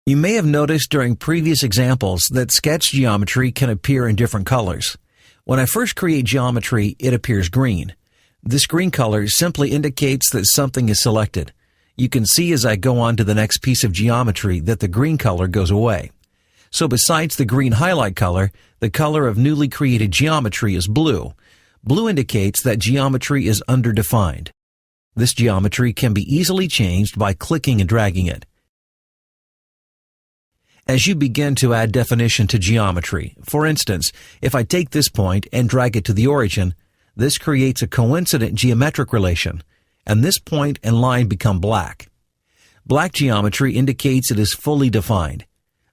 You may have noticed during previous examples that sketch geometry can appear in different colors. When I first create geometry, it appears green. This green color simply indicates that something is selected. You can see as I go on to the next piece of geometry that the green color goes away. So besides the green highlight color, the color of newly created geometry is blue. Blue indicates that geometry is underdefined. This geometry can be easily changed by clicking and dragging it. As you begin to add definition to geometry, for instance, if I take this point and drag it to the origin, this creates a coincident geometric relation, and this point and line become black. Black geometry indicates it is fully defined.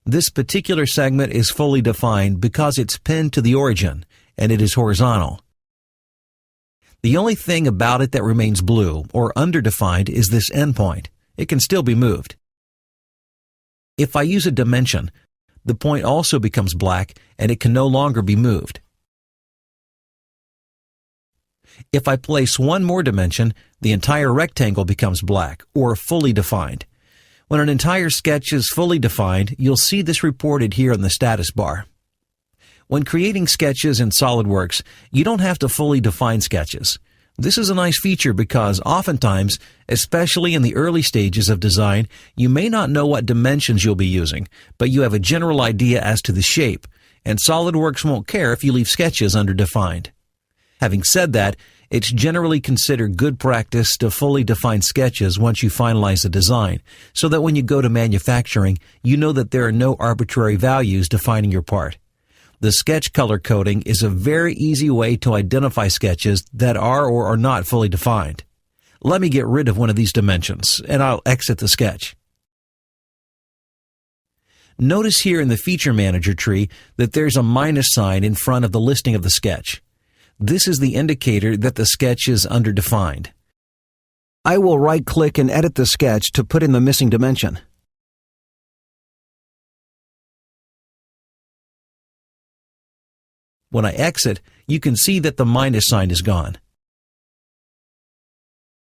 This particular segment is fully defined because it's pinned to the origin, and it is horizontal. The only thing about it that remains blue or underdefined is this endpoint. It can still be moved. If I use a dimension, the point also becomes black and it can no longer be moved. If I place one more dimension, the entire rectangle becomes black or fully defined. When an entire sketch is fully defined, you'll see this reported here in the status bar. When creating sketches in SolidWorks, you don't have to fully define sketches. This is a nice feature because oftentimes, especially in the early stages of design, you may not know what dimensions you'll be using, but you have a general idea as to the shape, and SolidWorks won't care if you leave sketches underdefined. Having said that, it's generally considered good practice to fully define sketches once you finalize the design, so that when you go to manufacturing, you know that there are no arbitrary values defining your part. The sketch color coding is a very easy way to identify sketches that are or are not fully defined. Let me get rid of one of these dimensions, and I'll exit the sketch. Notice here in the Feature Manager tree that there's a minus sign in front of the listing of the sketch. This is the indicator that the sketch is underdefined. I will right-click and edit the sketch to put in the missing dimension. When I exit, you can see that the minus sign is gone.